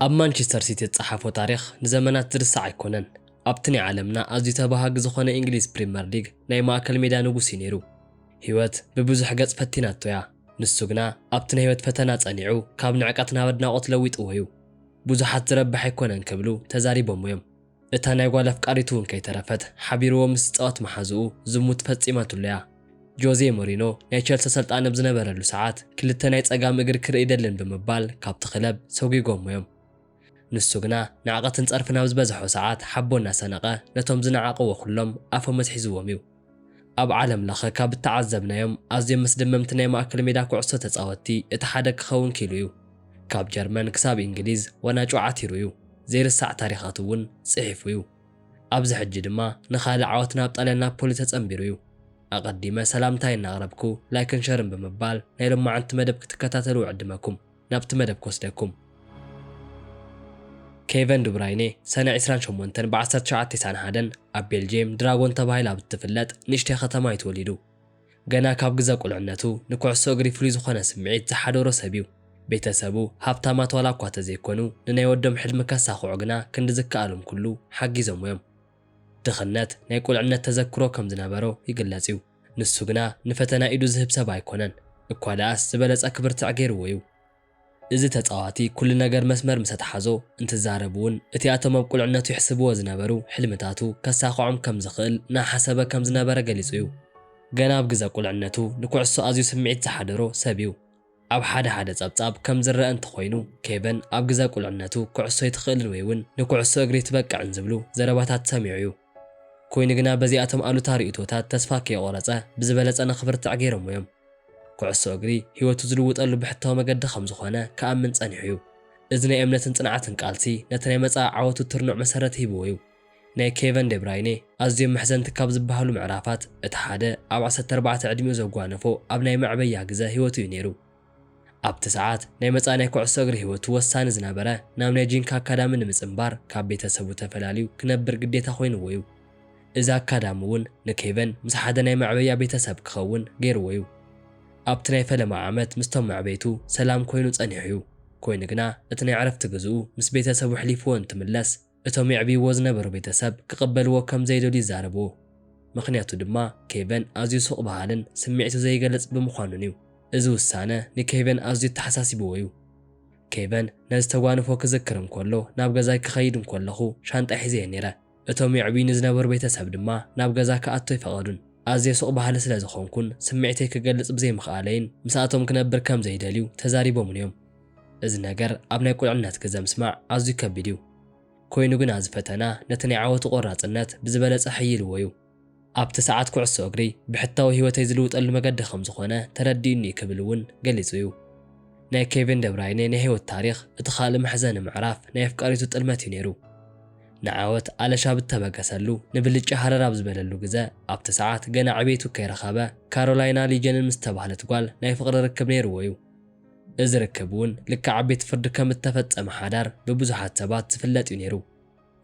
ኣብ ማንቸስተር ሲቲ ጸሓፎ ታሪኽ ንዘመናት ዝርሳዕ ኣይኮነን። ኣብቲ ናይ ዓለምና ኣዝዩ ተባሃጊ ዝኾነ እንግሊዝ ፕሪምየር ሊግ ናይ ማእከል ሜዳ ንጉስ እዩ ነይሩ። ህይወት ብብዙሕ ገጽ ፈቲናቶ እያ። ንሱ ግና ኣብቲ ናይ ህይወት ፈተና ጸኒዑ ካብ ንዕቀት ናብ ኣድናቖት ለዊጥዎ እዩ። ብዙሓት ዝረብሕ ኣይኮነን ክብሉ ተዛሪቦም እዮም። እታ ናይ ጓል ኣፍቃሪቱ እውን ከይተረፈት ሓቢርዎ ምስ ጸወት መሓዝኡ ዝሙት ፈጺማትሉ እያ። ጆዜ ሞሪኖ ናይ ቸልሲ ሰልጣን ብዝነበረሉ ሰዓት ክልተ ናይ ጸጋም እግሪ ክርኢ ደልን ብምባል ካብቲ ክለብ ሰጉጎም እዮም። ንሱ ግና ንዕቐትን ጸርፍን ኣብ ዝበዝሖ ሰዓት ሓቦ እናሰነቐ ነቶም ዝነዓቕዎ ኩሎም ኣፎም ኣትሒዝዎም እዩ። ኣብ ዓለም ለኸ ካብ እተዓዘብናዮም ኣዝዮም መስደመምቲ ናይ ማእከል ሜዳ ኩዕሶ ተጻወትቲ እቲ ሓደ ክኸውን ኪሉ እዩ። ካብ ጀርመን ክሳብ እንግሊዝ ወናጩ ዓቲሩ እዩ። ዘይርሳዕ ታሪኻት እውን ጽሒፉ እዩ። ኣብዚ ሕጂ ድማ ንኻልእ ዓወት ናብ ጣልያን ናፖሊ ተጸምቢሩ እዩ። ኣቐዲመ ሰላምታይ እናቕረብኩ ላይክን ሸርን ብምባል ናይ ሎማዓንቲ መደብ ክትከታተሉ ዕድመኩም ናብቲ መደብ ክወስደኩም። ኬቨን ዱብራይነ ሰነ 28 ብ1991 ኣብ ቤልጅየም ድራጎን ተባሂላ ብትፍለጥ ንእሽተይ ከተማ እዩ ተወሊዱ። ገና ካብ ግዜ ቁልዕነቱ ንኩዕሶ እግሪ ፍሉይ ዝኾነ ስምዒት ዝሓደሮ ሰብ እዩ። ቤተሰቡ ሃብታማት ዋላ እኳ ተዘይኮኑ ንናይ ወዶም ሕልሚ ከሳኽዑ ግና ክንዲ ዝከኣሎም ኩሉ ሓጊዞም እዮም። ድኽነት ናይ ቁልዕነት ተዘክሮ ከም ዝነበሮ ይግለጽ እዩ። ንሱ ግና ንፈተና ኢዱ ዝህብ ሰብ ኣይኮነን፣ እኳ ደኣስ ዝበለጸ ክብርቲ ገይርዎ እዩ። እዚ ተጻዋቲ ኩሉ ነገር መስመር ምስ ኣተሓዞ እንትዛረብ እውን እቲኣቶም ኣብ ቁልዕነቱ ይሕስብዎ ዝነበሩ ሕልምታቱ ከሳኽዖም ከም ዝኽእል እናሓሰበ ከም ዝነበረ ገሊጹ እዩ። ገና ኣብ ግዜ ቁልዕነቱ ንኩዕሶ ኣዝዩ ስምዒት ዝሓደሮ ሰብ እዩ። ኣብ ሓደ ጸብጻብ ከም ዝረአ እንተኾይኑ ኬቨን ኣብ ግዜ ቁልዕነቱ ኩዕሶ ይትኽእልን ወይ እውን ንኩዕሶ እግሪ ትበቅዕን ዝብሉ ዘረባታት ሰሚዑ እዩ። ኮይኑ ግና በዚኣቶም ኣሉታ ርእቶታት ተስፋ ከይቆረጸ ብዝበለጸ ንኽብርቲ ገይሮም እዮም። ኩዕሶ እግሪ ህይወቱ ዝልውጠሉ ብሕታዊ መገዲ ከም ዝኾነ ከኣምን ጸኒሑ እዩ። እዚ ናይ እምነትን ጽንዓትን ቃልሲ ነቲ ናይ መጻኢ ዓወቱ ትርኑዕ መሰረት ሂብዎ እዩ። ናይ ኬቨን ደብራይነ ኣዝዮም መሕዘንቲ ካብ ዝበሃሉ ምዕራፋት እቲ ሓደ ኣብ 14 ዕድሚኡ ዘጓነፎ ኣብ ናይ መዕበያ ግዜ ህይወቱ እዩ ነይሩ። ኣብቲ ሰዓት ናይ መጻኢ ናይ ኩዕሶ እግሪ ህይወቱ ወሳኒ ዝነበረ ናብ ናይ ጂንካ ኣካዳሚ ንምጽምባር ካብ ቤተሰቡ ተፈላልዩ ክነብር ግዴታ ኮይኑዎ እዩ። እዚ ኣካዳሚ እውን ንኬቨን ምስ ሓደ ናይ መዕበያ ቤተሰብ ክኸውን ገይርዎ እዩ። ኣብቲ ናይ ፈለማ ዓመት ምስቶም መዕበይቱ ሰላም ኮይኑ ጸኒሑ እዩ። ኮይኑ ግና እቲ ናይ ዕረፍቲ ግዝኡ ምስ ቤተሰቡ ሕሊፍዎ እንትምለስ እቶም ይዕብይዎ ዝነበሩ ቤተሰብ ክቕበልዎ ከም ዘይደልዩ ይዛረብዎ። ምኽንያቱ ድማ ኬቨን ኣዝዩ ሱቕ ባህልን ስምዒቱ ዘይገለጽ ብምዃኑን እዩ። እዚ ውሳነ ንኬቨን ኣዝዩ ተሓሳሲብዎ እዩ። ኬቨን ነዚ ተጓንፎ ክዝክር እንከሎ ናብ ገዛይ ክኸይድ እንከለኹ ሻንጣ ሒዘ ነይረ። እቶም ይዕብዩኒ ዝነበሩ ቤተሰብ ድማ ናብ ገዛ ክኣቶ ይፈቐዱን። ኣዝየ ሱቕ ባህሊ ስለ ዝኾንኩን ስምዒተይ ክገልጽ ብዘይምኽኣለይን ምስኣቶም ክነብር ከም ዘይደልዩ ተዛሪቦምን እዮም። እዚ ነገር ኣብ ናይ ቁልዕነት ግዜ ምስማዕ ኣዝዩ ከቢድ እዩ። ኮይኑ ግና እዚ ፈተና ነቲ ናይ ዓወቱ ቆራጽነት ብዝበለጸ ሕይልዎ እዩ። ኣብቲ ሰዓት ኩዕሶ እግሪ ብሕታዊ ህይወተይ ዝልውጠሉ መገዲ ከም ዝኾነ ተረዲኡኒ ክብል እውን ገሊጹ እዩ። ናይ ኬቨን ደብራይነ ናይ ህይወት ታሪኽ እቲ ካልእ መሕዘኒ ምዕራፍ ናይ ኣፍቃሪቱ ጥልመት እዩ ነይሩ። ንዓወት ኣለሻ ብተበገሰሉ ንብልጭ ሃረር ኣብ ዝበለሉ ግዜ ኣብቲ ሰዓት ገና ዕቤቱ ከይረኸበ ካሮላይና ሊጀንን ምስ ተባህለት ጓል ናይ ፍቕሪ ርክብ ነይርዎ እዩ። እዚ ርክብ እውን ልክዕ ኣብ ቤት ፍርዲ ከም እተፈጸመ ሓዳር ብብዙሓት ሰባት ዝፍለጥ እዩ ነይሩ።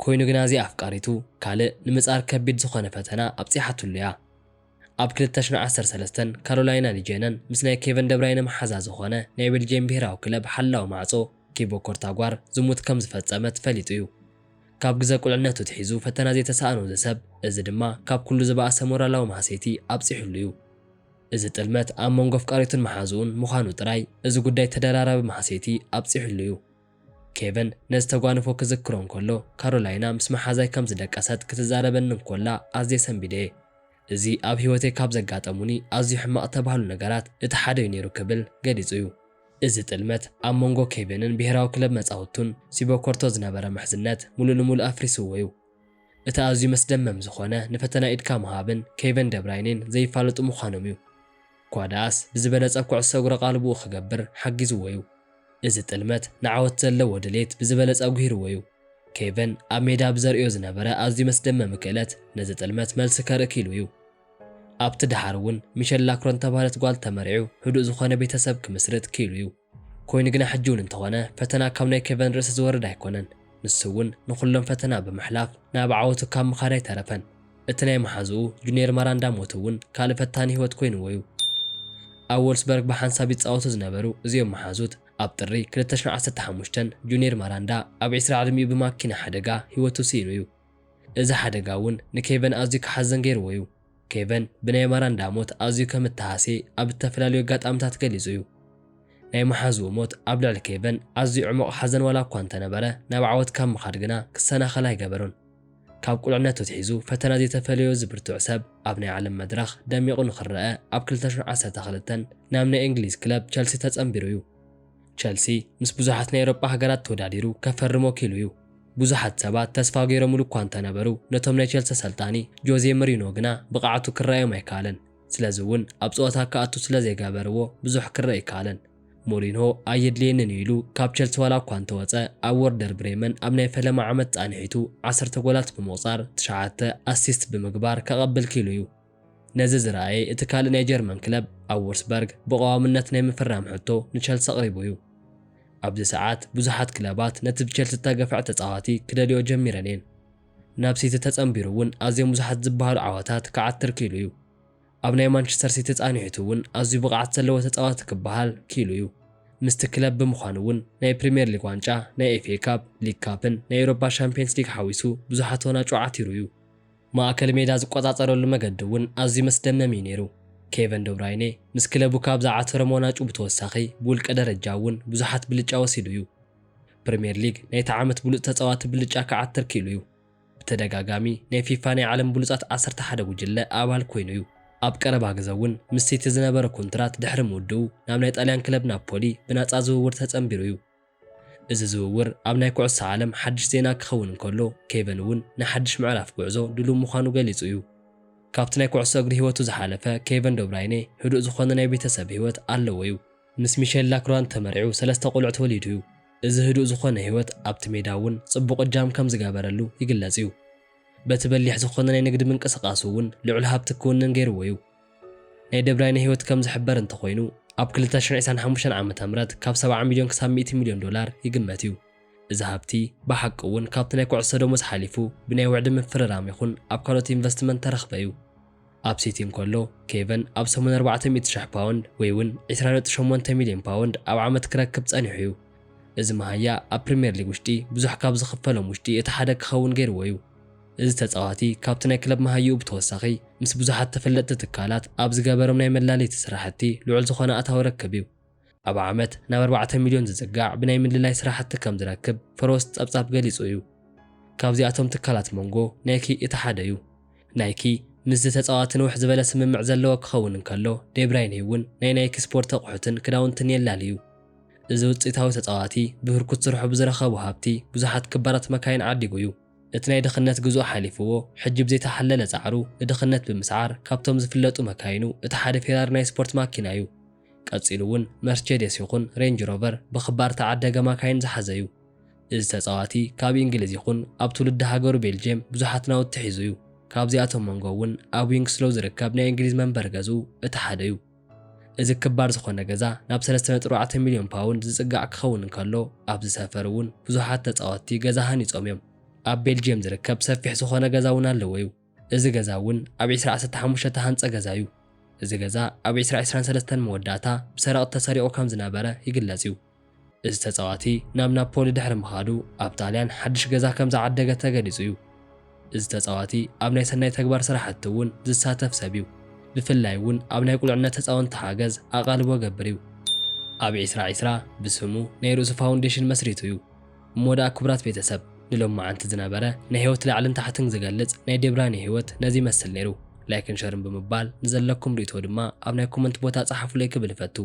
ኮይኑ ግና እዚ ኣፍቃሪቱ ካልእ ንምጻር ከቢድ ዝኾነ ፈተና ኣብፂሓትሉ እያ። ኣብ 2013 ካሮላይና ሊጀነን ምስ ናይ ኬቨን ደብራይነ መሓዛ ዝኾነ ናይ ቤልጅየም ብሄራዊ ክለብ ሓላዊ ማዕጾ ኪቦ ኮርታጓር ዝሙት ከም ዝፈጸመ ተፈሊጡ እዩ። ካብ ግዜ ቁልዕነቱ ትሒዙ ፈተና ዘይተሰኣኖ ሰብ እዚ ድማ ካብ ኩሉ ዝበኣሰ ሞራላዊ ማህሰይቲ ኣብፂሑሉ እዩ። እዚ ጥልመት ኣብ መንጎ ኣፍቃሪቱን መሓዙኡን ምዃኑ ጥራይ እዚ ጉዳይ ተደራራቢ ማህሰይቲ ኣብፂሑሉ እዩ። ኬቨን ነዚ ተጓንፎ ክዝክሮ እንከሎ ካሮላይና ምስ መሓዛይ ከም ዝደቀሰት ክትዛረበኒ እንከላ ኣዝየ ሰንቢደ። እዚ ኣብ ህይወተይ ካብ ዘጋጠሙኒ ኣዝዩ ሕማቕ ተባሃሉ ነገራት እቲ ሓደ እዩ ነይሩ ክብል ገሊጹ እዩ። እዚ ጥልመት ኣብ መንጎ ኬቨንን ብሄራዊ ክለብ መጻወቱን ሲቦ ኮርቶ ዝነበረ ምሕዝነት ሙሉእ ንሙሉእ ኣፍሪስዎ እዩ። እቲ ኣዝዩ መስደመም ዝኾነ ንፈተና ኢድካ ምሃብን ኬቨን ደብራይነን ዘይፋለጡ ምዃኖም እዩ። እኳ ደኣስ ብዝበለጸ ኩዕሶ እግሪ ቓልብኡ ክገብር ሓጊዝዎ እዩ። እዚ ጥልመት ንዓወት ዘለዎ ድሌት ብዝበለጸ ኣጉሂርዎ እዩ። ኬቨን ኣብ ሜዳ ብዘርእዮ ዝነበረ ኣዝዩ መስደመሚ ክእለት ነዚ ጥልመት መልሲ ከርኢ ኪኢሉ እዩ። ኣብቲ ድሓር እውን ሚሸል ላክሮን ተባህለት ጓል ተመሪዑ ህዱእ ዝኾነ ቤተሰብ ክምስርት ኪኢሉ እዩ። ኮይኑ ግና ሕጂ እውን እንተኾነ ፈተና ካብ ናይ ኬቨን ርእሲ ዝወርድ ኣይኮነን። ንሱ እውን ንኹሎም ፈተና ብምሕላፍ ናብ ዓወቱ ካብ ምኻድ ኣይተረፈን። እቲ ናይ መሓዝኡ ጁኒየር ማራንዳ ሞት እውን ካልእ ፈታኒ ህይወት ኮይኑዎ እዩ። ኣብ ወልስበርግ ብሓንሳብ ይጻወቱ ዝነበሩ እዚኦም መሓዙት ኣብ ጥሪ 2015 ጁኒየር ማራንዳ ኣብ 20 ዕድሚኡ ብማኪና ሓደጋ ህይወቱ ሲኢኑ እዩ። እዚ ሓደጋ እውን ንኬቨን ኣዝዩ ክሓዘን ገይርዎ እዩ። ኬቨን ብናይ ማራንዳ ሞት ኣዝዩ ከም እተሃሴ ኣብ ዝተፈላለዩ ኣጋጣሚታት ገሊጹ እዩ። ናይ መሓዝኡ ሞት ኣብ ልዕሊ ኬቨን ኣዝዩ ዕሙቕ ሓዘን ዋላ እኳ እንተነበረ ናብ ዓወት ካብ ምኻድ ግና ክሰናኸል ኣይገበሮን። ካብ ቁልዕነቱ ትሒዙ ፈተና ዘይተፈልዮ ዝብርቱዕ ሰብ ኣብ ናይ ዓለም መድረኽ ደሚቑ ንኽረአ ኣብ 2012 ናብ ናይ እንግሊዝ ክለብ ቸልሲ ተጸምቢሩ እዩ። ቸልሲ ምስ ብዙሓት ናይ ኤውሮጳ ሃገራት ተወዳዲሩ ከፈርሞ ኪሉ እዩ። ብዙሓት ሰባት ተስፋ ገይሮሙሉ እኳ እንተነበሩ ነቶም ናይ ቸልሲ ሰልጣኒ ጆዜ መሪኖ ግና ብቕዓቱ ክረአዮም ኣይከኣለን። ስለዚ እውን ኣብ ፀወታ ክኣቱ ስለ ዘይገበርዎ ብዙሕ ክረአ ይከኣለን። ሞሪንሆ ኣየድልየንን ኢሉ ካብ ቸልሲ ዋላ እኳ እንተወፀ ኣብ ወርደር ብሬመን ኣብ ናይ ፈለማ ዓመት ጻኒሒቱ 10 ጎላት ብምቑፃር 9 ኣሲስት ብምግባር ከቐብል ኪሉ እዩ። ነዚ ዝረኣየ እቲ ካልእ ናይ ጀርመን ክለብ ኣብ ወልስበርግ ብቐዋምነት ናይ ምፍራም ሕቶ ንቸልሲ ኣቕሪቡ እዩ። ኣብዚ ሰዓት ብዙሓት ክለባት ነቲ ብቸልሲ ተገፍዕ ተፃዋቲ ክደልዮ ጀሚረን እየን። ናብ ሲቲ ተጸምቢሩ እውን ኣዝዮም ብዙሓት ዝበሃሉ ዓወታት ክዓትር ኪሉ እዩ። ኣብ ናይ ማንቸስተር ሲቲ ጻኒሒቱ እውን ኣዝዩ ብቕዓት ዘለዎ ተፃዋቲ ክበሃል ኪሉ እዩ። ምስቲ ክለብ ብምዃኑ እውን ናይ ፕሪምየር ሊግ ዋንጫ፣ ናይ ኤፍኤ ካፕ፣ ሊግ ካፕን ናይ ኤውሮፓ ሻምፒየንስ ሊግ ሓዊሱ ብዙሓት ዋንጫ ዓቲሩ እዩ። ማእከል ሜዳ ዝቆጻጸረሉ መገዲ እውን ኣዝዩ መስደመሚ እዩ ነይሩ። ኬቨን ደብራይኔ ምስ ክለቡ ካብ ዝዓተሮም ዋንጫ ብተወሳኺ ብውልቀ ደረጃ እውን ብዙሓት ብልጫ ወሲዱ እዩ። ፕሪምየር ሊግ ናይቲ ዓመት ብሉፅ ተፃዋቲ ብልጫ ክዓትር ኪሉ እዩ። ብተደጋጋሚ ናይ ፊፋ ናይ ዓለም ብሉፃት 11 ጉጅለ ኣባል ኮይኑ እዩ። ኣብ ቀረባ ግዜ እውን ምስ ሲቲ ዝነበረ ኮንትራት ድሕሪ ምውድኡ ናብ ናይ ጣልያን ክለብ ናፖሊ ብናፃ ዝውውር ተጸምቢሩ እዩ። እዚ ዝውውር ኣብ ናይ ኩዕሶ ዓለም ሓድሽ ዜና ክኸውን እንከሎ ኬቨን እውን ናይ ሓድሽ ምዕራፍ ጉዕዞ ድሉው ምዃኑ ገሊጹ እዩ። ካብቲ ናይ ኩዕሶ እግሪ ህይወቱ ዝሓለፈ ኬቨን ደብራይኔ ህዱእ ዝኾነ ናይ ቤተሰብ ህይወት ኣለዎ እዩ። ምስ ሚሼል ላክሮን ተመሪዑ 3 ቆልዑ ተወሊዱ እዩ። እዚ ህዱእ ዝኾነ ህይወት ኣብቲ ሜዳ እውን ጽቡቕ እጃም ከም ዝገበረሉ ይግለጽ እዩ። በቲ በሊሕ ዝኾነ ናይ ንግዲ ምንቅስቓሱ እውን ልዑል ሃብቲ ክውንን ገይርዎ እዩ። ናይ ደብራይነ ህይወት ከም ዝሕበር እንተኾይኑ ኣብ 2025 ዓ.ም ካብ 70 ሚልዮን ክሳብ 100 ሚልዮን ዶላር ይግመት እዩ። እዚ ሃብቲ ብሓቂ እውን ካብቲ ናይ ኩዕሶ ደሞዝ ሓሊፉ ብናይ ውዕዲ ምፍርራም ይኹን ኣብ ካልኦት ኢንቨስትመንት ተረኽበ እዩ። ኣብ ሲቲ እንከሎ ኬቨን ኣብ 400,000 ፓውንድ ወይ እውን 28 ሚልዮን ፓውንድ ኣብ ዓመት ክረክብ ጸኒሑ እዩ። እዚ መሃያ ኣብ ፕሪምየር ሊግ ውሽጢ ብዙሕ ካብ ዝኽፈሎም ውሽጢ እቲ ሓደ ክኸውን ገይርዎ እዩ። እዚ ተፃዋቲ ካብቲ ናይ ክለብ መሃይኡ ብተወሳኺ ምስ ብዙሓት ተፈለጥቲ ትካላት ኣብ ዝገበሮም ናይ መላለይቲ ስራሕቲ ልዑል ዝኾነ ኣታዊ ረክብ እዩ። ኣብ ዓመት ናብ 4 ሚልዮን ዝጽጋዕ ብናይ ምልላይ ስራሕቲ ከም ዝረክብ ፈሮስ ጸብጻብ ገሊጹ እዩ። ካብዚኣቶም ትካላት መንጎ ናይኪ እቲ ሓደ እዩ። ናይኪ ምስ ተፃዋቲ ንውሕ ዝበለ ስምምዕ ዘለዎ ክኸውን እንከሎ ደብራይነ እውን ናይ ናይኪ ስፖርት ኣቑሑትን ክዳውንትን የላልዩ። እዚ ውፅኢታዊ ተፃዋቲ ብህርኩት ስርሑ ብዝረኸቡ ሃብቲ ብዙሓት ክባራት መካይን ዓዲጉ እዩ። እቲ ናይ ድኽነት ግዝኡ ሓሊፍዎ ሕጂ ብዘይተሓለለ ጻዕሩ ንድኽነት ብምስዓር ካብቶም ዝፍለጡ መካይኑ እቲ ሓደ ፌራሪ ናይ ስፖርት ማኪና እዩ። ቀፂሉ እውን መርቸዴስ ይኹን ሬንጅ ሮቨር ብኽባር ተዓደገ መካይን ዝሓዘ እዩ። እዚ ተፃዋቲ ካብ እንግሊዝ ይኹን ኣብ ትውልዲ ሃገሩ ቤልጅየም ብዙሓት ናውቲ ሒዙ እዩ። ካብዚኣቶም መንጎ እውን ኣብ ዊንግስሎው ዝርከብ ናይ እንግሊዝ መንበር ገዝኡ እቲ ሓደ እዩ። እዚ ክባር ዝኾነ ገዛ ናብ 3.4 ሚልዮን ፓውንድ ዝጽጋዕ ክኸውን እንከሎ ኣብዚ ሰፈር እውን ብዙሓት ተፃወትቲ ገዛ ሃኒፆም እዮም። ኣብ ቤልጅየም ዝርከብ ሰፊሕ ዝኾነ ገዛ እውን ኣለዎ እዩ። እዚ ገዛ እውን ኣብ 2015 ተሃንፀ ገዛ እዩ። እዚ ገዛ ኣብ 2023 መወዳእታ ብሰረቕ ተሰሪቑ ከም ዝነበረ ይግለጽ እዩ። እዚ ተፃዋቲ ናብ ናፖሊ ድሕሪ ምኻዱ ኣብ ጣልያን ሓድሽ ገዛ ከም ዝዓደገ ተገሊጹ እዩ። እዚ ተፃዋቲ ኣብ ናይ ሰናይ ተግባር ስራሕቲ እውን ዝሳተፍ ሰብ እዩ። ብፍላይ እውን ኣብ ናይ ቁልዕነት ህፃውንቲ ሓገዝ ኣቓልቦ ገብር እዩ። ኣብ 2020 ብስሙ ናይ ርእሱ ፋውንዴሽን መስሪቱ እዩ። እሞዳ ክቡራት ቤተሰብ ንሎም መዓንቲ ዝነበረ ናይ ህይወት ላዕልን ታሕትን ዝገልጽ ናይ ደብራይነ ህይወት ነዚ ይመስል ነይሩ። ላይክን ሸርን ብምባል ንዘለኩም ርእቶ ድማ ኣብ ናይ ኮመንት ቦታ ጻሓፉለይ ክብል ይፈቱ።